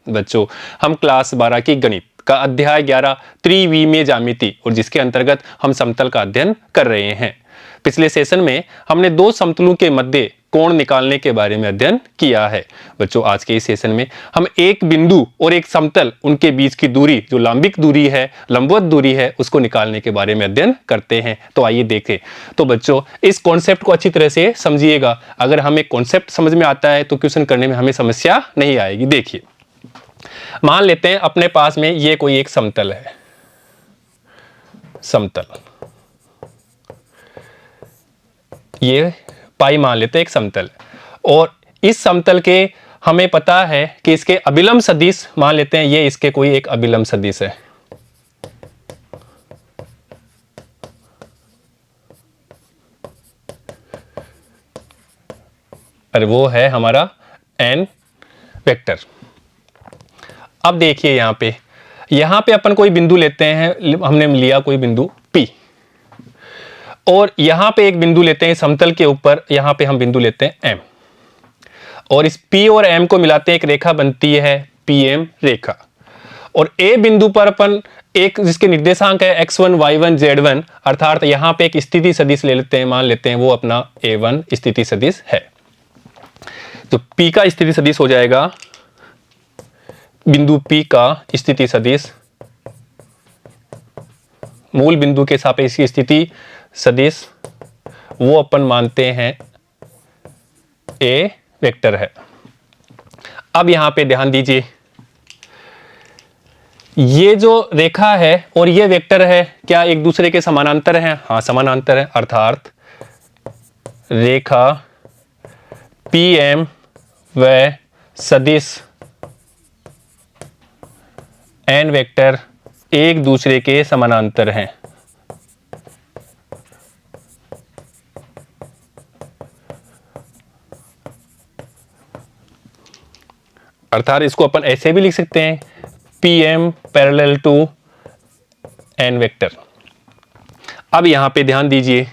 बच्चों हम क्लास 12 की गणित का अध्याय 11 त्रिविमीय ज्यामिति और जिसके अंतर्गत हम समतल का अध्ययन कर रहे हैं। पिछले सेशन में हमने दो समतलों के मध्य कोण निकालने के बारे में अध्ययन किया है। बच्चों आज के इस सेशन में हम एक बिंदु और एक समतल उनके बीच की दूरी जो लंबिक दूरी है, लंबवत दूरी है, उसको निकालने के बारे में अध्ययन करते हैं। तो आइए देखें। तो बच्चों इस कॉन्सेप्ट को अच्छी तरह से समझिएगा। अगर हमें कॉन्सेप्ट समझ में आता है तो क्वेश्चन करने में हमें समस्या नहीं आएगी। देखिए, मान लेते हैं अपने पास में ये कोई एक समतल है, समतल, ये पाई मान लेते हैं एक समतल, और इस समतल के हमें पता है कि इसके अभिलंब सदिश मान लेते हैं ये इसके कोई एक अभिलंब सदिश है। और वो है हमारा n वेक्टर। अब देखिए यहां पे अपन कोई बिंदु लेते हैं, हमने लिया कोई बिंदु P, और यहां पे एक बिंदु लेते हैं समतल के ऊपर, यहां पे हम बिंदु लेते हैं M, और इस P और M को मिलाते हैं एक रेखा बनती है PM रेखा। और A बिंदु पर अपन एक जिसके निर्देशांक है x1 y1 z1, अर्थात यहां पे एक स्थिति सदिश ले लेते हैं, मान लेते हैं वो अपना A1 स्थिति सदिश है। तो P का स्थिति सदिश हो जाएगा, बिंदु P का स्थिति सदिश मूल बिंदु के सापेक्ष की स्थिति सदिश वो अपन मानते हैं A वेक्टर है। अब यहां पे ध्यान दीजिए, ये जो रेखा है और ये वेक्टर है, क्या एक दूसरे के समानांतर हैं? हाँ, समानांतर है, अर्थात रेखा PM व सदिश n वेक्टर एक दूसरे के समानांतर हैं। अर्थात इसको अपन ऐसे भी लिख सकते हैं, PM parallel to n vector. अब यहां पे ध्यान दीजिए,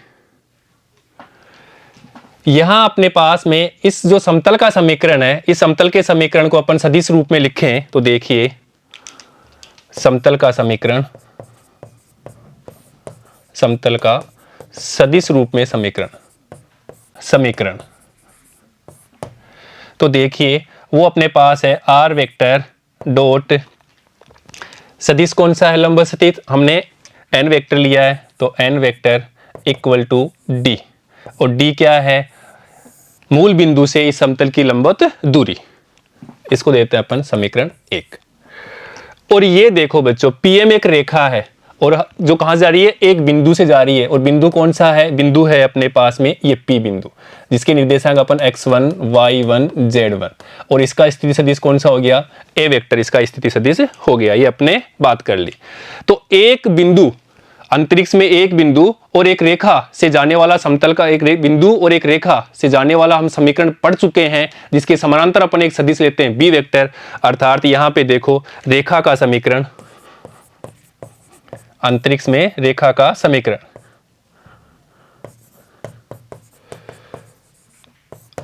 यहां अपने पास में इस जो समतल का समीकरण है, इस समतल के समीकरण को अपन सदिश रूप में लिखें तो देखिए, समतल का समीकरण, समतल का सदिश रूप में समीकरण तो देखिए वो अपने पास है r वेक्टर डॉट सदिश कौन सा है? लंब सदिश। हमने n वेक्टर लिया है तो n vector equal to d, और d क्या है? मूल बिंदु से इस समतल की लंबवत दूरी। इसको देते हैं अपन समीकरण 1। और ये देखो बच्चों, PM एक रेखा है और जो कहां जा रही है? एक बिंदु से जा रही है, और बिंदु कौन सा है? बिंदु है अपने पास में ये P बिंदु, जिसके निर्देशांक अपन x1 y1 z1, और इसका स्थिति सदिश कौन सा हो गया? A वेक्टर इसका स्थिति सदिश हो गया। ये अपने बात कर ली। तो एक बिंदु, अंतरिक्ष में एक बिंदु और एक रेखा से जाने वाला, समतल का एक बिंदु और एक रेखा से जाने वाला हम समीकरण पढ़ चुके हैं, जिसके समानांतर अपन एक सदिश लेते हैं B वेक्टर। अर्थात यहां पे देखो, रेखा का समीकरण, अंतरिक्ष में रेखा का समीकरण,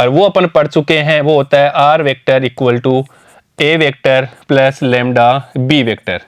और वो अपन पढ़ चुके हैं, वो होता है R vector equal to A vector plus lambda B vector.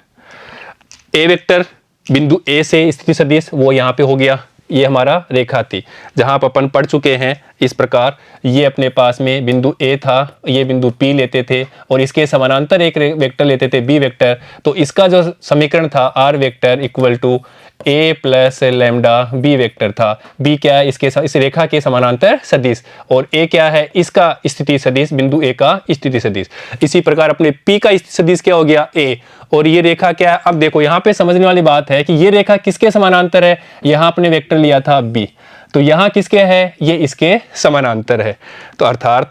A vector बिंदु A से स्थिति सदिश, वो यहाँ पे हो गया, ये हमारा रेखा थी जहां पर अपन पढ़ चुके हैं इस प्रकार। ये अपने पास में बिंदु A था, ये बिंदु P लेते थे और इसके समानांतर एक वेक्टर लेते थे B वेक्टर। तो इसका जो समीकरण था R vector equal to A plus lambda B vector था। B क्या है? इस रेखा के समानांतर सदिश, और A क्या है? इसका स्थिति सदिश, बिंदु A का स्थिति सदिश। इसी प्रकार अपने P का स्थिति सदिश क्या हो गया? A, और ये रेखा क्या है? अब देखो यहाँ पे समझने वाली बात है कि ये रेखा किसके समानांतर है? यहाँ अपने वेक्टर लिया था B, तो यहाँ किसके है? ये इसके समानांतर है। तो अर्थात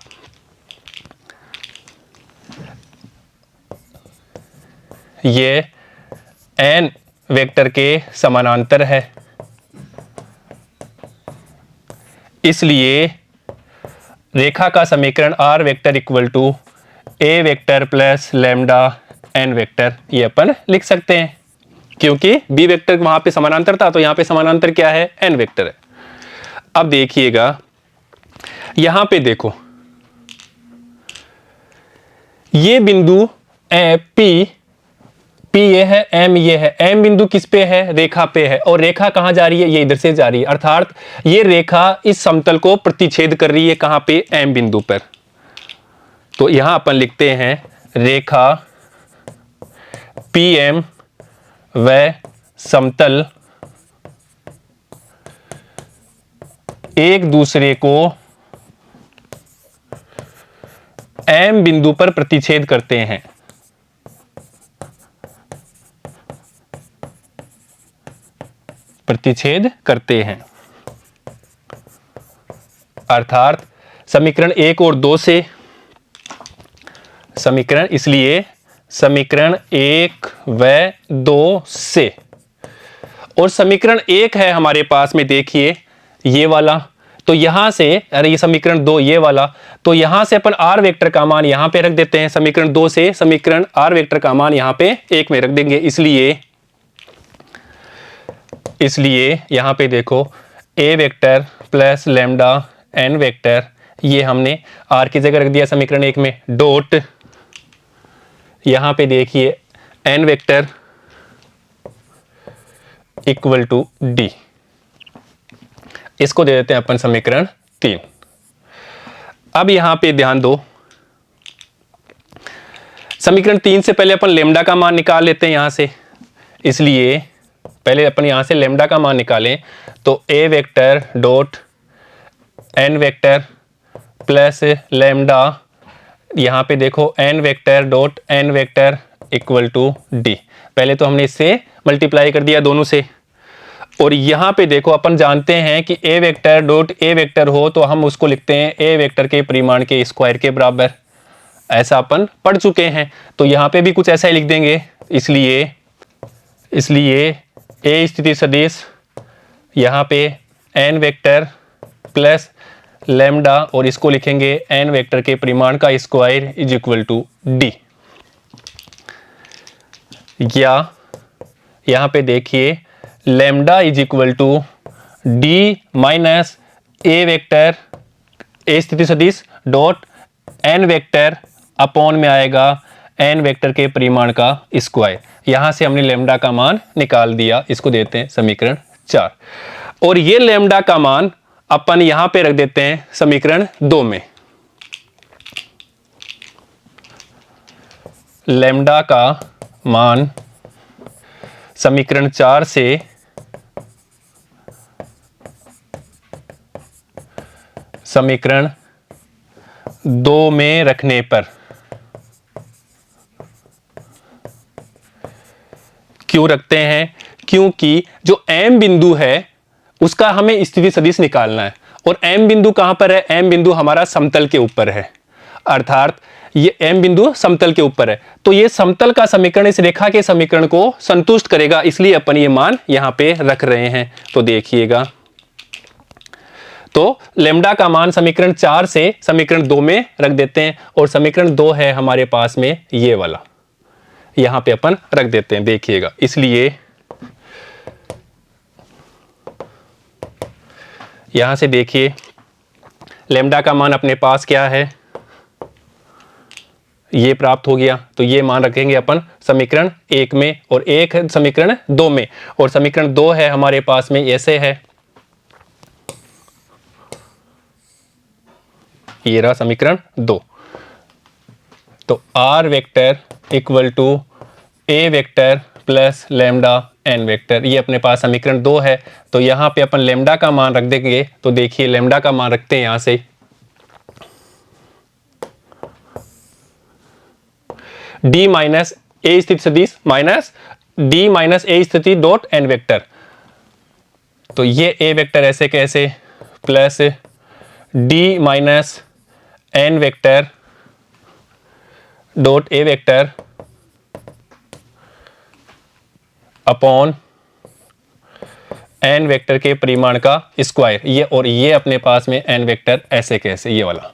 ये n वेक्टर के समानांतर है, इसलिए रेखा का समीकरण R vector equal to A vector plus lambda n vector, ये अपन लिख सकते हैं, क्योंकि B वेक्टर वहां पे समानांतर था, तो यहां पे समानांतर क्या है? n वेक्टर है। अब देखिएगा यहां पे देखो, ये बिंदु पी ये है, एम ये है, एम बिंदु किस पे है, रेखा पे है, और रेखा कहां जा रही है, ये इधर से जा रही है, अर्थात ये रेखा इस समतल को प्रतिच्छेद कर रही है कहां पे, एम बिंदु पर। तो यहां अपन लिखते हैं रेखा पी एम व समतल एक दूसरे को एम बिंदु पर प्रतिच्छेद करते हैं। प्रतिच्छेद करते हैं अर्थात समीकरण 1 और 2 से, समीकरण, इसलिए समीकरण 1 व 2 से, और समीकरण 1 है हमारे पास में, देखिए ये वाला, तो यहां से, अरे ये समीकरण 2 ये वाला, तो यहां से अपन आर वेक्टर का मान यहां पे रख देते हैं, समीकरण 2 से समीकरण आर वेक्टर का मान यहां पे 1 में रख देंगे। इसलिए यहां पे देखो a vector plus lambda N vector, ये हमने आर की जगह रख दिया समीकरण 1 में, डॉट यहां पे देखिए N vector equal to D, इसको दे देते हैं अपन समीकरण 3। अब यहां पे ध्यान दो, समीकरण 3 से पहले अपन लेमडा का मान निकाल लेते हैं यहां से, इसलिए पहले अपन यहां से लेमडा का मान निकालें, तो a vector dot N vector plus lambda, यहां पे देखो n vector dot N vector equal to d, पहले तो हमने इससे मल्टीप्लाई कर दिया दोनों से, और यहां पे देखो अपन जानते हैं कि ए वेक्टर डॉट ए वेक्टर हो तो हम उसको लिखते हैं ए वेक्टर के परिमाण के स्क्वायर के बराबर, ऐसा अपन पढ़ चुके हैं, तो यहां पे भी कुछ ऐसा ही लिख देंगे। इसलिए ए स्थिति सदिश यहां पे एन वेक्टर प्लस लैम्डा, और इसको लिखेंगे एन वेक्टर के परिमाण का square is equal to D, या यहां पे देखिए lambda is equal to D minus A vector A स्थिति सदिश डॉट एन वेक्टर अपॉन में आएगा एन वेक्टर के परिमाण का स्क्वायर, यहां से हमने लैम्डा का मान निकाल दिया, इसको देते हैं समीकरण 4, और ये लैम्डा का मान अपन यहां पे रख देते हैं समीकरण 2 में। लैम्डा का मान समीकरण 4 से समीकरण 2 में रखने पर, क्यों रखते हैं, क्योंकि जो एम बिंदु है उसका हमें स्थिति सदिश निकालना है, और एम बिंदु कहां पर है, एम बिंदु हमारा समतल के ऊपर है, अर्थात ये एम बिंदु समतल के ऊपर है, तो ये समतल का समीकरण इस रेखा के समीकरण को संतुष्ट करेगा, इसलिए अपन ये मान यहां पे रख रहे हैं। तो देखिएगा, तो लैम्डा का मान समीकरण 4 से समीकरण 2 में रख देते हैं, और समीकरण 2 है हमारे पास में ये वाला, यहां पे अपन रख देते हैं, देखिएगा। इसलिए यहां से देखिए लैम्डा का मान अपने पास क्या है, ये प्राप्त हो गया, तो ये मान रखेंगे अपन समीकरण 1 में, और एक है समीकरण 2 में, और समीकरण 2 है हमारे पास में ऐसे है, ये रहा समीकरण 2, तो R vector equal to A vector plus lambda N vector, ये अपने पास समीकरण 2 है, तो यहां पे अपन लैम्डा का मान रख देंगे, तो देखिए लैम्डा का मान रखते हैं यहां से, डी माइनस ए स्थिति सदिश माइनस डी माइनस ए स्थिति डॉट एन वेक्टर, तो ये ए वेक्टर ऐसे कैसे, plus D minus N vector dot A vector upon N vector के परिमाण का स्क्वायर, ये, और ये अपने पास में एन वेक्टर ऐसे कैसे, ये वाला,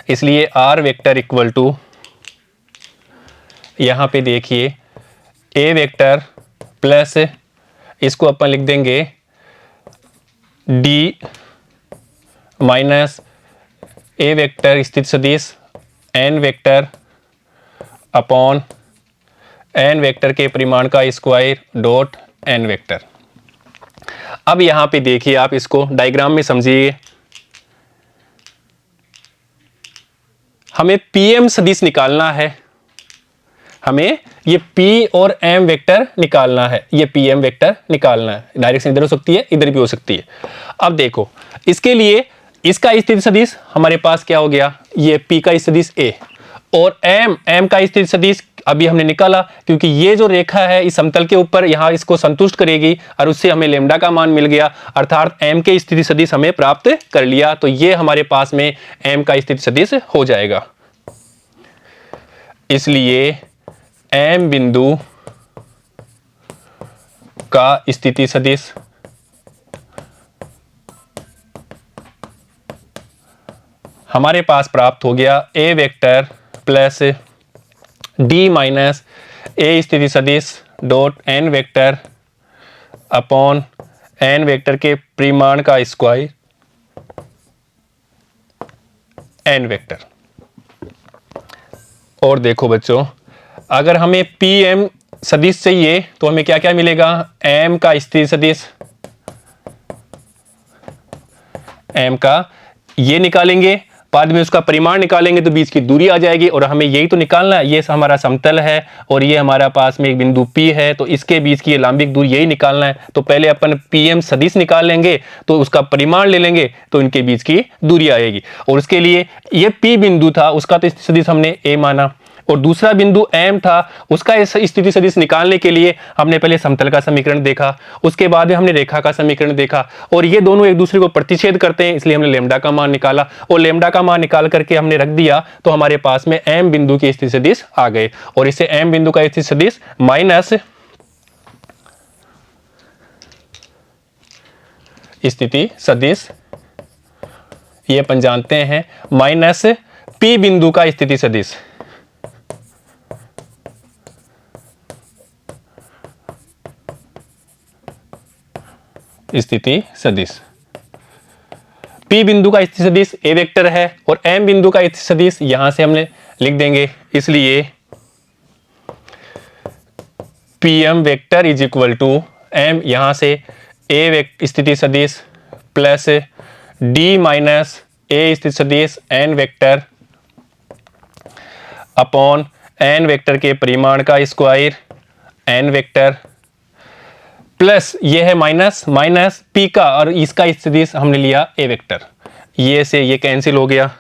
इसलिए आर वेक्टर इक्वल टू, यहां पे देखिए ए वेक्टर प्लस, इसको अपन लिख देंगे डी माइनस ए वेक्टर स्थिति सदिश N vector upon N vector के परिमाण का स्क्वायर डॉट एन वेक्टर। अब यहां पे देखिए, आप इसको डायग्राम में समझिए। हमें पीएम सदिश निकालना है, हमें ये पी और एम वेक्टर निकालना है, ये पीएम वेक्टर निकालना है। डायरेक्शन इधर हो सकती है, इधर भी हो सकती है। अब देखो, इसके लिए इसका स्थिति सदिश हमारे पास क्या हो गया, ये पी का सदिश ए, और एम का स्थिति सदिश अभी हमने निकाला, क्योंकि ये जो रेखा है इस समतल के ऊपर यहाँ इसको संतुष्ट करेगी, और उससे हमें लेमडा का मान मिल गया, अर्थात एम के स्थिति सदिश हमें प्राप्त कर लिया। तो ये हमारे पास में एम का स्थिति सदिश हो जाएगा। इसलिए एम बिंदु का स्थिति सदिश हमारे पास प्राप्त हो गया A vector plus D minus ए स्थिति सदिश dot N vector upon N vector के परिमाण का स्क्वायर एन वेक्टर। और देखो बच्चों, अगर हमें पी एम सदिश चाहिए तो हमें क्या क्या मिलेगा, एम का स्थिति सदिश, एम का ये निकालेंगे, बाद में उसका परिमाण निकालेंगे तो बीच की दूरी आ जाएगी, और हमें यही तो निकालना है। ये हमारा समतल है और ये हमारा पास में एक बिंदु P है, तो इसके बीच की ये लंबिक दूरी यही निकालना है। तो पहले अपन पीएम सदिश निकाल लेंगे, तो उसका परिमाण ले लेंगे, तो इनके बीच की दूरी आएगी। और उसके लिए ये P बिंदु था, उसका तो सदिश हमने A माना, और दूसरा बिंदु M था, उसका स्थिति सदिश निकालने के लिए हमने पहले समतल का समीकरण देखा, उसके बाद में हमने रेखा का समीकरण देखा, और ये दोनों एक दूसरे को प्रतिच्छेद करते हैं, इसलिए हमने लेमडा का मान निकाला, और लेमडा का मान निकाल करके हमने रख दिया, तो हमारे पास में M बिंदु के स्थिति सदिश आ गए। और इसे M बिंदु का स्थिति सदिश माइनस स्थिति सदिश, ये अपन जानते हैं, माइनस P बिंदु का स्थिति सदिश, स्थिति सदिश। P बिंदु का स्थिति सदिश A वेक्टर है, और M बिंदु का स्थिति सदिश यहां से हमने लिख देंगे, इसलिए PM vector is equal to M, यहां से A स्थिति सदिश प्लस D माइनस A स्थिति सदिश N vector upon N vector के परिमाण का स्क्वायर N वेक्टर, प्लस ये है माइनस माइनस P का, और इसका सदिश हमने लिया A वेक्टर, ये से ये कैंसिल हो गया।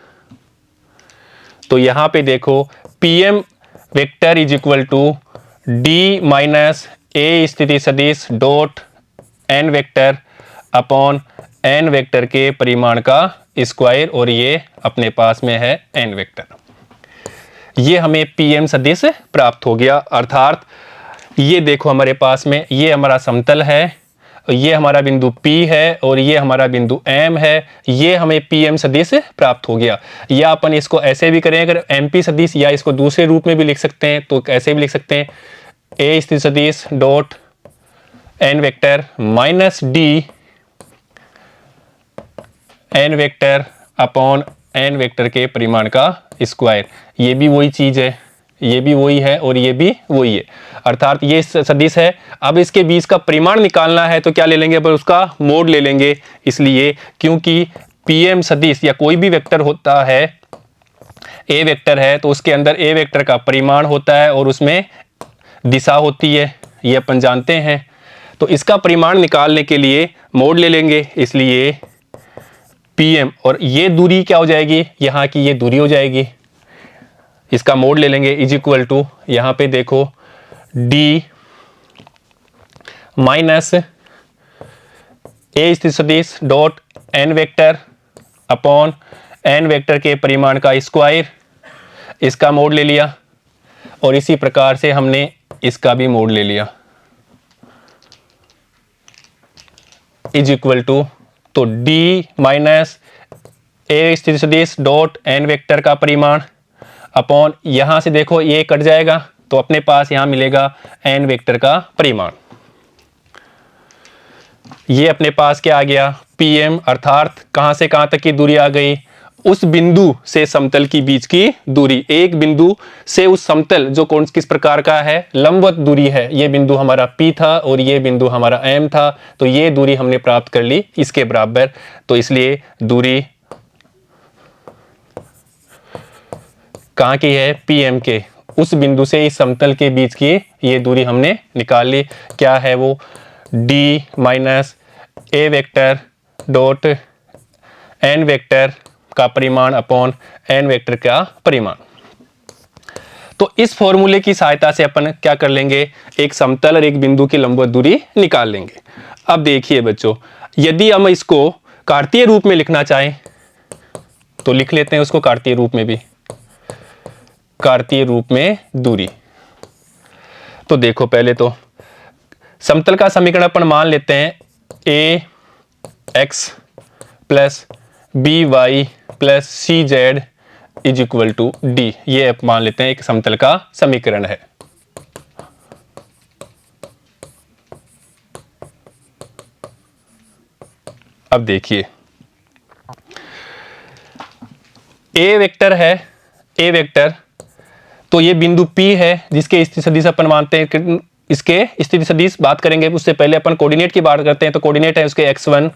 तो यहां पे देखो PM vector is equal to D minus A स्थिति सदिश dot N vector upon N vector के परिमाण का स्क्वायर, और ये अपने पास में है N वेक्टर। ये हमें PM सदिश प्राप्त हो गया, अर्थात ये देखो हमारे पास में ये हमारा समतल है, ये हमारा बिंदु P है, और ये हमारा बिंदु M है, ये हमें PM सदिश प्राप्त हो गया। या अपन इसको ऐसे भी करें, अगर MP सदिश, या इसको दूसरे रूप में भी लिख सकते हैं, तो ऐसे भी लिख सकते हैं, A स्थिति सदिश dot N vector minus D N vector upon N vector के परिमाण का स्क्वायर। ये भी वही चीज है, ये भी वही है, और ये भी वही है, अर्थात ये सदिश है। अब इसके बीच का परिमाण निकालना है, तो क्या ले लेंगे, पर उसका मोड ले लेंगे। इसलिए क्योंकि पीएम सदिश या कोई भी वेक्टर होता है, ए वेक्टर है, तो उसके अंदर ए वेक्टर का परिमाण होता है और उसमें दिशा होती है, ये अपन जानते हैं। तो इसका परिमाण निकालने के लिए मोड ले लेंगे, इसलिए पीएम, और ये दूरी क्या हो जाएगी, यहाँ की ये दूरी हो जाएगी, इसका मोड ले लेंगे, इज इक्वल टू यहाँ पे देखो डी माइनस ए स्थिति सदिश dot N vector upon N vector के परिमाण का स्क्वायर, इसका मोड ले लिया, और इसी प्रकार से हमने इसका भी मोड ले लिया, इज इक्वल टू, तो डी माइनस ए स्थिति सदिश डॉट एन वेक्टर का परिमाण अपॉन, यहां से देखो ये कट जाएगा, तो अपने पास यहां मिलेगा एन वेक्टर का परिमाण। ये अपने पास क्या आ गया, पीएम, अर्थात कहां से कहां तक की दूरी आ गई, उस बिंदु से समतल की बीच की दूरी, एक बिंदु से उस समतल जो कौन किस प्रकार का है, लंबवत दूरी है। ये बिंदु हमारा P था और ये बिंदु हमारा M था, तो ये दूरी हमने प्राप्त कर ली इसके बराबर। तो इसलिए दूरी कहाँ की है, PM के, उस बिंदु से इस समतल के बीच की ये दूरी हमने निकाल ली। क्या है वो, D minus A vector dot N vector का परिमाण अपॉन N वेक्टर का परिमाण। तो इस फॉर्मूले की सहायता से अपन क्या कर लेंगे, एक समतल और एक बिंदु की लंबवत दूरी निकाल लेंगे। अब देखिए बच्चों, यदि हम इसको कार्तीय रूप में लिखना चाहें तो लिख लेते हैं उसको कार्तीय रूप में भी, कार्तीय रूप में दूरी। तो देखो पहले तो समतल का समीकरण अपन मान लेते हैं ax plus by plus cz is equal to D. ये मान लेते हैं एक समतल का समीकरण है। अब देखिए a वेक्टर है, a वेक्टर, तो ये बिंदु P है जिसके स्थिति सदिश अपन मानते हैं, इसके स्थिति सदिश बात करेंगे उससे पहले अपन कोऑर्डिनेट की बात करते हैं। तो कोऑर्डिनेट है उसके x1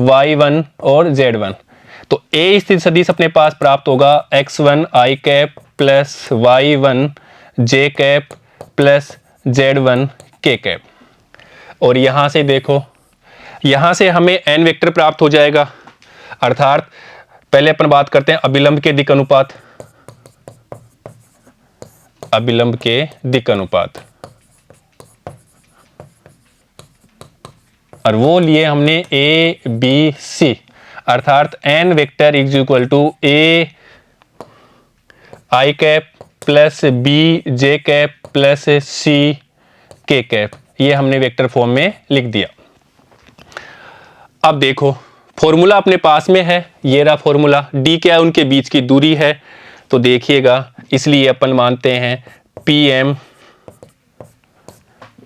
y1 और z1। तो a स्थिति सदिश अपने पास प्राप्त होगा x1 i cap plus y1 j cap plus z1 k cap. और यहां से देखो, यहां से हमें n वेक्टर प्राप्त हो जाएगा, अर्थात पहले अपन बात करते हैं अभिलंब के दिक् अनुपात, अभिलंब के दिक् अनुपात, और वो लिए हमने a b c, अर्थात n vector is equal to a i cap plus b j cap plus c k cap. ये हमने वेक्टर फॉर्म में लिख दिया। अब देखो फॉर्मूला अपने पास में है, ये रहा फॉर्मूला, d क्या है, उनके बीच की दूरी है। तो देखिएगा, इसलिए अपन मानते हैं PM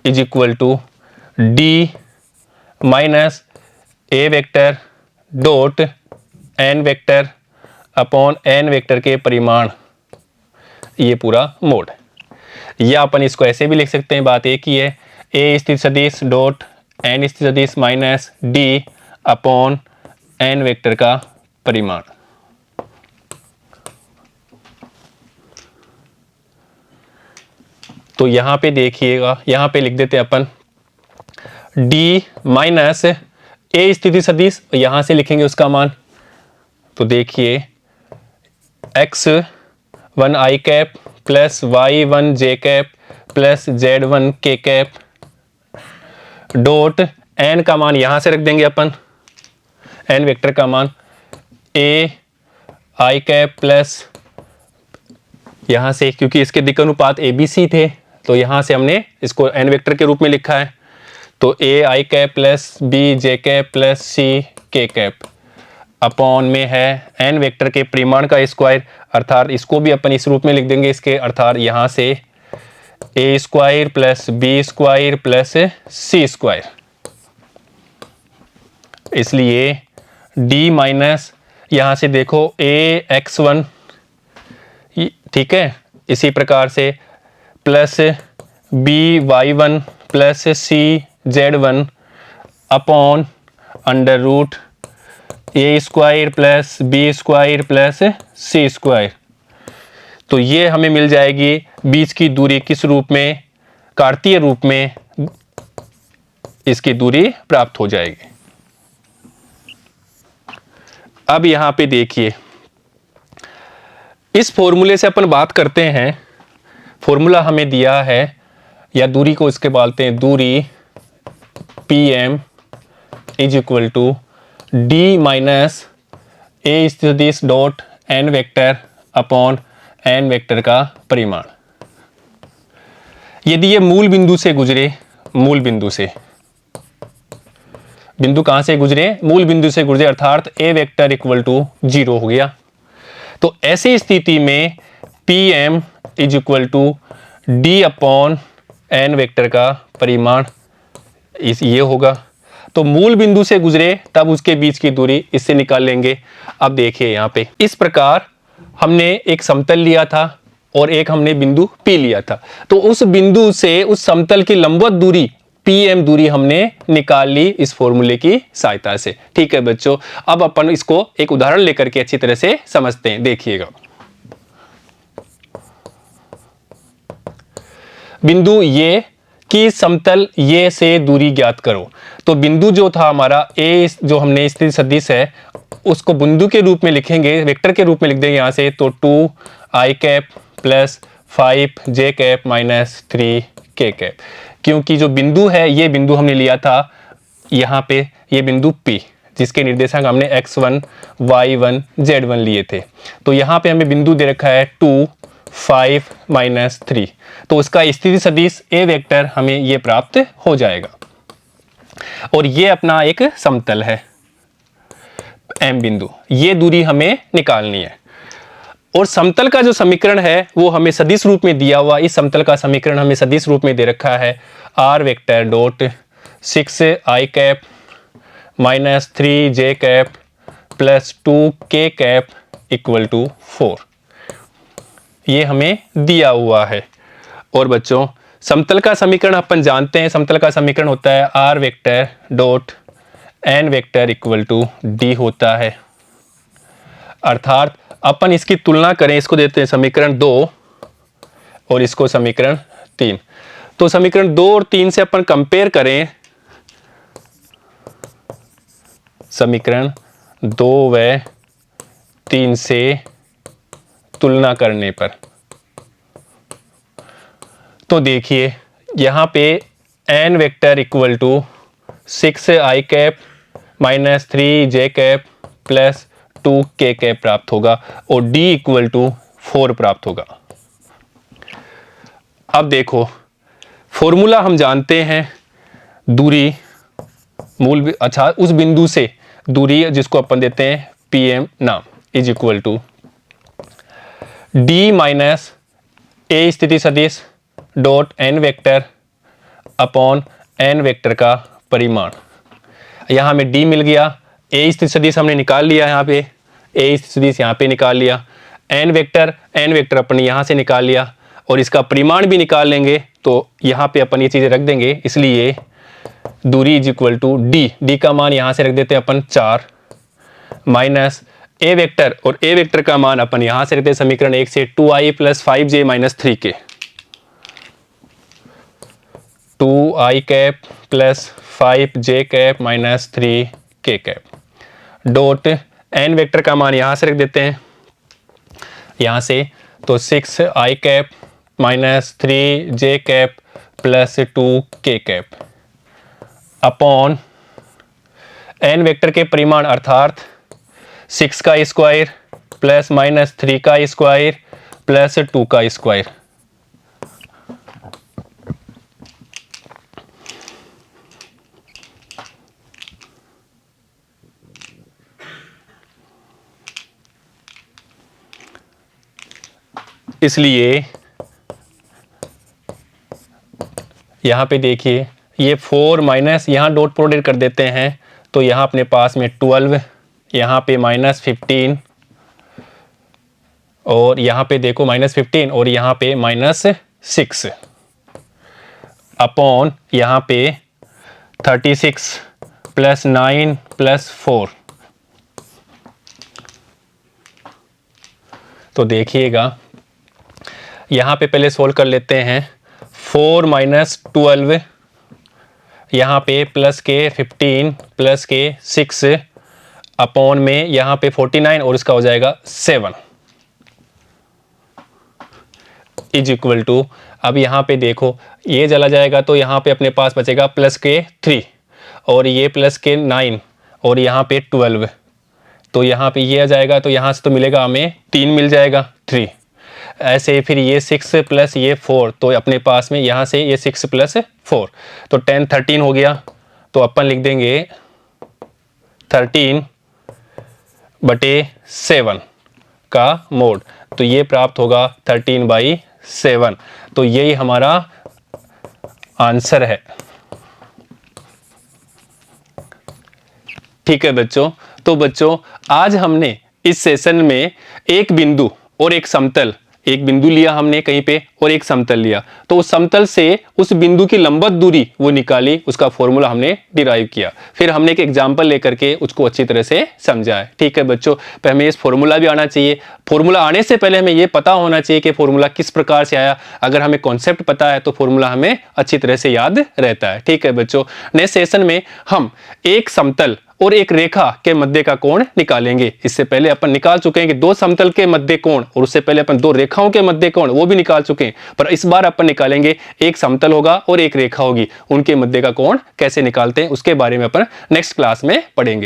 is equal to d minus a vector dot n vector upon n vector के परिमाण, ये पूरा मोड। या अपन इसको ऐसे भी लिख सकते हैं, बात एक ही है, a स्थिति सदिश डॉट n स्थिति सदिश minus d upon n vector का परिमाण। तो यहां पे देखिएगा, यहां पे लिख देते हैं अपन d माइनस a स्थिति सदिश, यहां से लिखेंगे उसका मान। तो देखिए x1 i cap plus y1 j cap plus z1 k cap dot n का मान यहां से रख देंगे अपन, n वेक्टर का मान a i कैप प्लस, यहां से क्योंकि इसके दिक् अनुपात ABC थे तो यहां से हमने इसको n वेक्टर के रूप में लिखा है। तो a i cap plus b j cap plus c k cap upon में है n वेक्टर के परिमाण का स्क्वायर, अर्थात इसको भी अपन इस रूप में लिख देंगे इसके, अर्थात यहां से a square plus b square plus c square. इसलिए d माइनस यहां से देखो a x1, ठीक है, इसी प्रकार से plus b y1 plus c z1 upon under root a square plus b square plus c square. तो ये हमें मिल जाएगी बीच की दूरी किस रूप में, कार्तीय रूप में इसकी दूरी प्राप्त हो जाएगी। अब यहां पे देखिए, इस फॉर्मूले से अपन बात करते हैं, फॉर्मूला हमें दिया है या दूरी को इसके बोलते हैं, दूरी PM is equal to d minus a सदिश dot n vector upon n vector का परिमाण। यदि ये मूल बिंदु से गुजरे, मूल बिंदु से, बिंदु कहां से गुजरे, मूल बिंदु से गुजरे, अर्थात a वेक्टर इक्वल टू 0 हो गया। तो ऐसी स्थिति में PM is equal to d upon n vector का परिमाण ये होगा। तो मूल बिंदु से गुजरे तब उसके बीच की दूरी इससे निकाल लेंगे। अब देखिए यहाँ पे इस प्रकार हमने एक समतल लिया था और एक हमने बिंदु P लिया था, तो उस बिंदु से उस समतल की लंबवत दूरी PM दूरी हमने निकाल ली इस फॉर्मूले की सहायता से। ठीक है बच्चों, अब अपन इसको एक उदाहरण लेकर के अच्छी तरह से समझते हैं। देखिएगा, बिंदु ये कि समतल ये से दूरी ज्ञात करो। तो बिंदु जो था हमारा ए, जो हमने स्थिति सदिश है उसको बिंदु के रूप में लिखेंगे, वेक्टर के रूप में लिख देंगे यहाँ से। तो 2i cap plus 5j cap minus 3k cap, क्योंकि जो बिंदु है ये बिंदु हमने लिया था यहाँ पे, ये बिंदु P जिसके निर्देशांक हमने x1, y1, z1 लिए थे। तो यहाँ पे हमें बिंदु दे रखा है 2, 5 माइनस 3, तो उसका स्थिति सदिश ए वेक्टर हमें ये प्राप्त हो जाएगा। और ये अपना एक समतल है M बिंदु, ये दूरी हमें निकालनी है। और समतल का जो समीकरण है वो हमें सदिश रूप में दिया हुआ, इस समतल का समीकरण हमें सदिश रूप में दे रखा है r vector dot 6i cap minus 3j cap plus 2k cap equal to 4, ये हमें दिया हुआ है। और बच्चों समतल का समीकरण अपन जानते हैं, समतल का समीकरण होता है r vector dot n vector equal to d होता है। अर्थात अपन इसकी तुलना करें, इसको देते हैं समीकरण 2 और इसको समीकरण 3। तो समीकरण 2 और 3 से अपन कंपेयर करें, समीकरण 2 व 3 से तुलना करने पर, तो देखिए यहाँ पे n vector equal to 6i cap minus 3j cap plus 2k cap प्राप्त होगा और d इक्वल टू 4 प्राप्त होगा। अब देखो फॉर्मूला हम जानते हैं, दूरी मूल, अच्छा उस बिंदु से दूरी जिसको अपन देते हैं PM नाम, is equal to d minus ए स्थिति सदिश dot n vector upon n vector का परिमाण। यहाँ हमें d मिल गया, ए स्थिति सदिश हमने निकाल लिया, यहाँ पे ए स्थिति सदिश यहाँ पे निकाल लिया, n वेक्टर अपन यहाँ से निकाल लिया और इसका परिमाण भी निकाल लेंगे। तो यहाँ पे अपन ये चीज़ें रख देंगे, इसलिए दूरी इज इक्वल टू d का मान यहाँ से रख देते हैं अपन 4 माइनस ए वेक्टर, और ए वेक्टर का मान अपन यहाँ से रखते हैं समीकरण 1 से 2i plus 5j minus 3k, 2i cap plus 5j cap minus 3k cap dot n vector का मान यहाँ से रख देते हैं यहाँ से, तो 6i cap minus 3j cap plus 2k cap upon n vector के परिमाण अर्थात 6 का स्क्वायर प्लस माइनस 3 का स्क्वायर प्लस 2 का स्क्वायर। इसलिए यहाँ पे देखिए ये 4 माइनस, यहाँ डॉट प्रोडक्ट कर देते हैं, तो यहाँ अपने पास में 12, यहाँ पे माइनस 15 और यहाँ पे देखो माइनस 15 और यहाँ पे माइनस 6 अपॉन यहाँ पे 36 प्लस 9 प्लस 4। तो देखिएगा यहाँ पे पहले सोल्व कर लेते हैं, 4 माइनस 12 यहाँ पे प्लस के 15 प्लस के 6 अपॉन में यहाँ पे 49 और इसका हो जाएगा 7 इज इक्वल टू, अब यहाँ पे देखो ये चला जाएगा तो यहाँ पे अपने पास बचेगा प्लस के 3 और ये प्लस के 9 और यहाँ पे 12, तो यहाँ पे ये आ जाएगा, तो यहाँ से तो मिलेगा हमें 3 मिल जाएगा 3, ऐसे फिर ये 6 प्लस ये 4, तो अपने पास में यहाँ से ये 6 प्लस 4 तो 10 13 हो गया। तो अपन लिख देंगे 13 बटे 7 का मोड, तो ये प्राप्त होगा 13/7। तो यही हमारा आंसर है। ठीक है बच्चों, तो बच्चों आज हमने इस सेशन में एक बिंदु और एक समतल, एक बिंदु लिया हमने कहीं पे और एक समतल लिया, तो उस समतल से उस बिंदु की लंबवत दूरी वो निकाली, उसका फॉर्मूला हमने डिराइव किया, फिर हमने एक एग्जांपल लेकर के उसको अच्छी तरह से समझा है। ठीक है बच्चों, तो हमें इस फॉर्मूला भी आना चाहिए, फॉर्मूला आने से पहले हमें ये पता होना चाहिए कि फॉर्मूला किस प्रकार से आया। अगर हमें कॉन्सेप्ट पता है तो फॉर्मूला हमें अच्छी तरह से याद रहता है। ठीक है बच्चों, नेक्स्ट सेशन में हम एक समतल और एक रेखा के मध्य का कोण निकालेंगे। इससे पहले अपन निकाल चुके हैं कि दो समतल के मध्य कोण, और उससे पहले अपन दो रेखाओं के मध्य कोण वो भी निकाल चुके हैं, पर इस बार अपन निकालेंगे एक समतल होगा और एक रेखा होगी, उनके मध्य का कोण कैसे निकालते हैं उसके बारे में अपन नेक्स्ट क्लास में पढ़ेंगे।